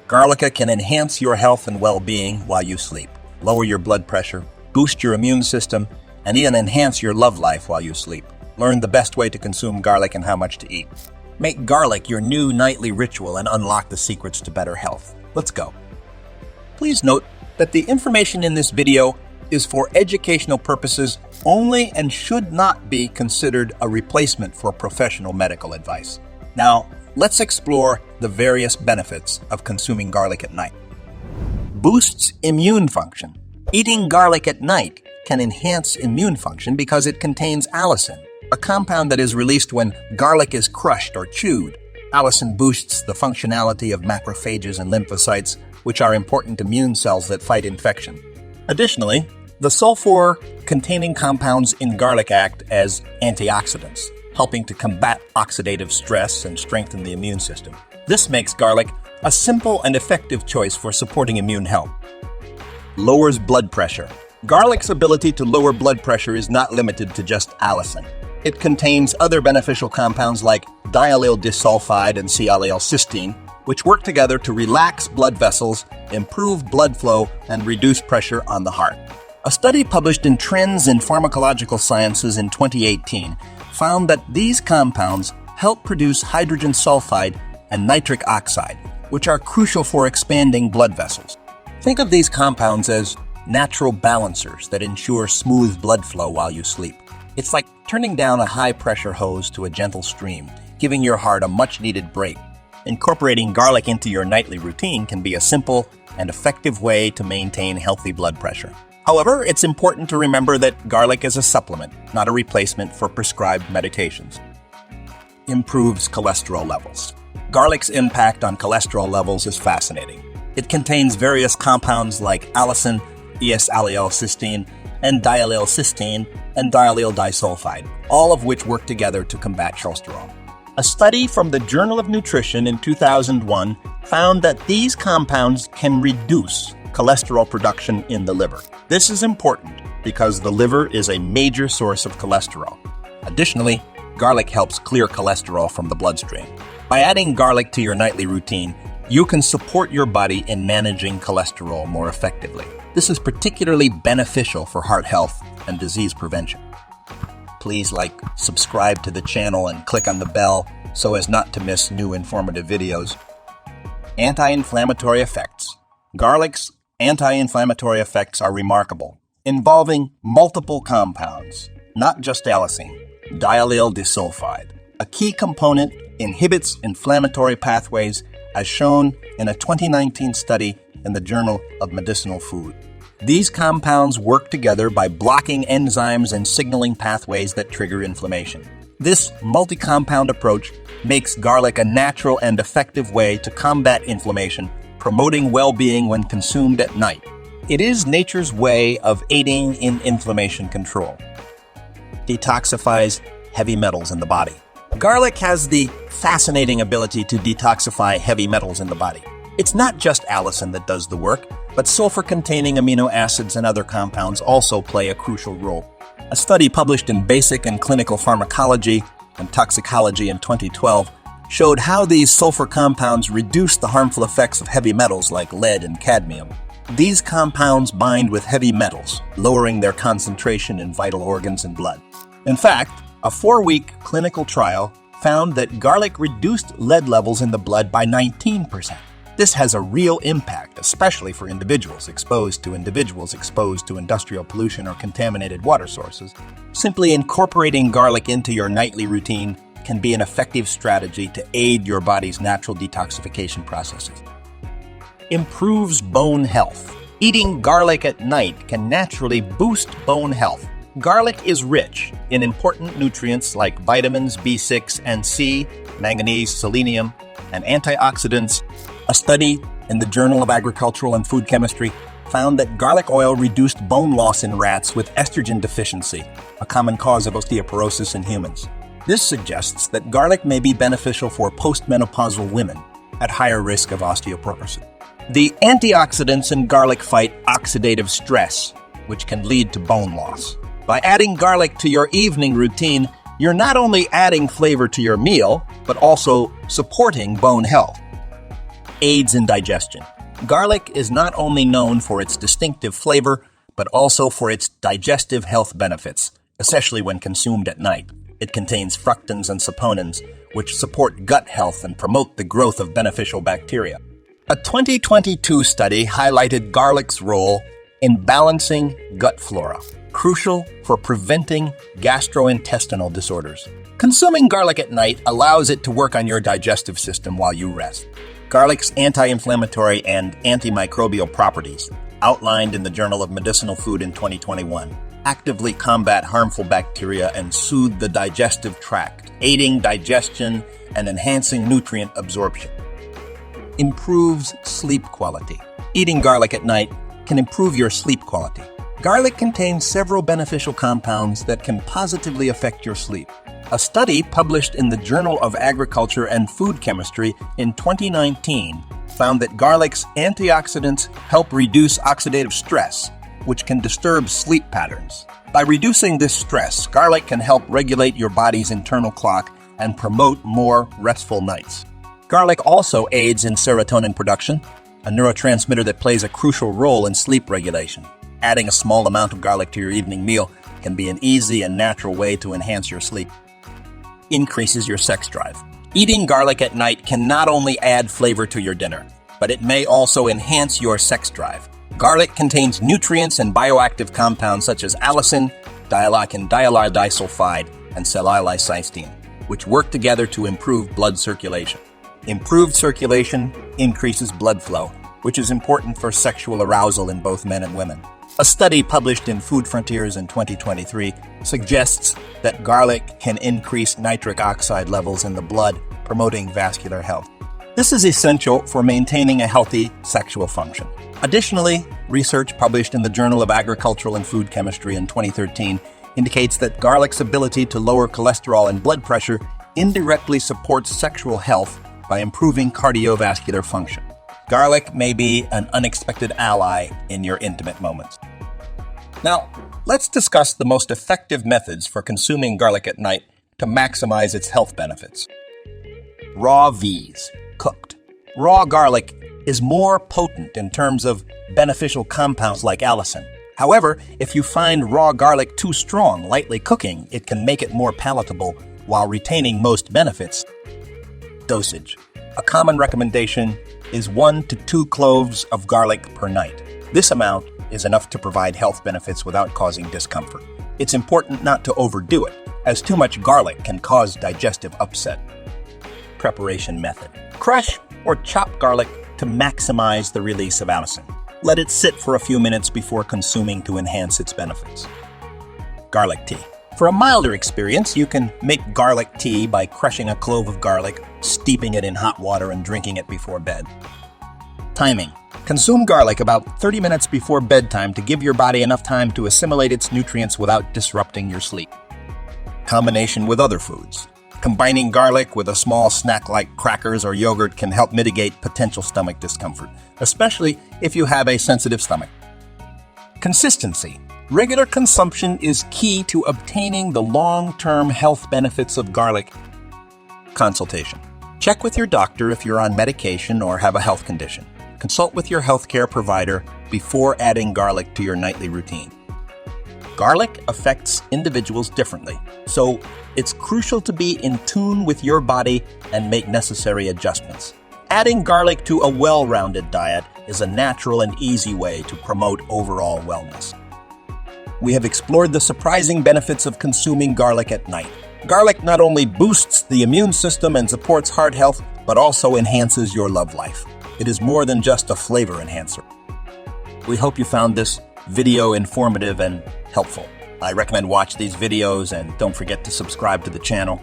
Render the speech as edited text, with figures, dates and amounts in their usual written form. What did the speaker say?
Garlica can enhance your health and well-being while you sleep, lower your blood pressure, boost your immune system, and even enhance your love life while you sleep. Learn the best way to consume garlic and how much to eat. Make garlic your new nightly ritual and unlock the secrets to better health. Let's go. Please note that the information in this video is for educational purposes only and should not be considered a replacement for professional medical advice. Now, let's explore the various benefits of consuming garlic at night. Boosts immune function. Eating garlic at night can enhance immune function because it contains allicin, a compound that is released when garlic is crushed or chewed. Allicin boosts the functionality of macrophages and lymphocytes, which are important immune cells that fight infection. Additionally, the sulfur-containing compounds in garlic act as antioxidants, helping to combat oxidative stress and strengthen the immune system. This makes garlic a simple and effective choice for supporting immune health. Lowers blood pressure. Garlic's ability to lower blood pressure is not limited to just allicin. It contains other beneficial compounds like diallyl disulfide and cysteine, which work together to relax blood vessels, improve blood flow, and reduce pressure on the heart. A study published in Trends in Pharmacological Sciences in 2018 found that these compounds help produce hydrogen sulfide and nitric oxide, which are crucial for expanding blood vessels. Think of these compounds as natural balancers that ensure smooth blood flow while you sleep. It's like turning down a high-pressure hose to a gentle stream, giving your heart a much-needed break. Incorporating garlic into your nightly routine can be a simple and effective way to maintain healthy blood pressure. However, it's important to remember that garlic is a supplement, not a replacement for prescribed medications. Improves cholesterol levels. Garlic's impact on cholesterol levels is fascinating. It contains various compounds like allicin, S-allylcysteine, and dialylcysteine, and diallyl disulfide, all of which work together to combat cholesterol. A study from the Journal of Nutrition in 2001 found that these compounds can reduce cholesterol production in the liver. This is important because the liver is a major source of cholesterol. Additionally, garlic helps clear cholesterol from the bloodstream. By adding garlic to your nightly routine, you can support your body in managing cholesterol more effectively. This is particularly beneficial for heart health and disease prevention. Please subscribe to the channel and click on the bell so as not to miss new informative videos. Anti-inflammatory effects. Garlic's anti-inflammatory effects are remarkable, involving multiple compounds, not just allicin. Diallyl disulfide, a key component, inhibits inflammatory pathways as shown in a 2019 study in the Journal of Medicinal Food. These compounds work together by blocking enzymes and signaling pathways that trigger inflammation. This multi-compound approach makes garlic a natural and effective way to combat inflammation, promoting well-being when consumed at night. It is nature's way of aiding in inflammation control. Detoxifies heavy metals in the body. Garlic has the fascinating ability to detoxify heavy metals in the body. It's not just allicin that does the work, but sulfur-containing amino acids and other compounds also play a crucial role. A study published in Basic and Clinical Pharmacology and Toxicology in 2012 showed how these sulfur compounds reduce the harmful effects of heavy metals like lead and cadmium. These compounds bind with heavy metals, lowering their concentration in vital organs and blood. In fact, a 4-week clinical trial found that garlic reduced lead levels in the blood by 19%. This has a real impact, especially for individuals exposed to industrial pollution or contaminated water sources. Simply incorporating garlic into your nightly routine can be an effective strategy to aid your body's natural detoxification processes. Improves bone health. Eating garlic at night can naturally boost bone health. Garlic is rich in important nutrients like vitamins B6 and C, manganese, selenium, and antioxidants. A study in the Journal of Agricultural and Food Chemistry found that garlic oil reduced bone loss in rats with estrogen deficiency, a common cause of osteoporosis in humans. This suggests that garlic may be beneficial for postmenopausal women at higher risk of osteoporosis. The antioxidants in garlic fight oxidative stress, which can lead to bone loss. By adding garlic to your evening routine, you're not only adding flavor to your meal, but also supporting bone health. aids in digestion. Garlic is not only known for its distinctive flavor, but also for its digestive health benefits, especially when consumed at night. It contains fructans and saponins, which support gut health and promote the growth of beneficial bacteria. A 2022 study highlighted garlic's role in balancing gut flora, crucial for preventing gastrointestinal disorders. Consuming garlic at night allows it to work on your digestive system while you rest. Garlic's anti-inflammatory and antimicrobial properties, outlined in the Journal of Medicinal Food in 2021, actively combat harmful bacteria and soothe the digestive tract, aiding digestion and enhancing nutrient absorption. Improves sleep quality. Eating garlic at night can improve your sleep quality. Garlic contains several beneficial compounds that can positively affect your sleep. A study published in the Journal of Agriculture and Food Chemistry in 2019 found that garlic's antioxidants help reduce oxidative stress, which can disturb sleep patterns. By reducing this stress, garlic can help regulate your body's internal clock and promote more restful nights. Garlic also aids in serotonin production, a neurotransmitter that plays a crucial role in sleep regulation. Adding a small amount of garlic to your evening meal can be an easy and natural way to enhance your sleep. Increases your sex drive. Eating garlic at night can not only add flavor to your dinner, but it may also enhance your sex drive. Garlic contains nutrients and bioactive compounds such as allicin, dialacin disulfide, and cellulocysteine, which work together to improve blood circulation. Improved circulation increases blood flow, which is important for sexual arousal in both men and women. A study published in Food Frontiers in 2023 suggests that garlic can increase nitric oxide levels in the blood, promoting vascular health. This is essential for maintaining a healthy sexual function. Additionally, research published in the Journal of Agricultural and Food Chemistry in 2013 indicates that garlic's ability to lower cholesterol and blood pressure indirectly supports sexual health by improving cardiovascular function. Garlic may be an unexpected ally in your intimate moments. Now, let's discuss the most effective methods for consuming garlic at night to maximize its health benefits. Raw vs. cooked. Raw garlic is more potent in terms of beneficial compounds like allicin. However, if you find raw garlic too strong, lightly cooking, it can make it more palatable while retaining most benefits. Dosage. A common recommendation is 1 to 2 cloves of garlic per night. This amount is enough to provide health benefits without causing discomfort. It's important not to overdo it, as too much garlic can cause digestive upset. Preparation method. Crush or chop garlic to maximize the release of allicin. Let it sit for a few minutes before consuming to enhance its benefits. Garlic tea. For a milder experience, you can make garlic tea by crushing a clove of garlic, steeping it in hot water, and drinking it before bed. Timing. Consume garlic about 30 minutes before bedtime to give your body enough time to assimilate its nutrients without disrupting your sleep. Combination with other foods. Combining garlic with a small snack like crackers or yogurt can help mitigate potential stomach discomfort, especially if you have a sensitive stomach. Consistency. Regular consumption is key to obtaining the long-term health benefits of garlic. Consultation. Check with your doctor if you're on medication or have a health condition. Consult with your healthcare provider before adding garlic to your nightly routine. Garlic affects individuals differently, so it's crucial to be in tune with your body and make necessary adjustments. Adding garlic to a well-rounded diet is a natural and easy way to promote overall wellness. We have explored the surprising benefits of consuming garlic at night. Garlic not only boosts the immune system and supports heart health, but also enhances your love life. It is more than just a flavor enhancer. We hope you found this video informative and helpful. I recommend watch these videos and don't forget to subscribe to the channel.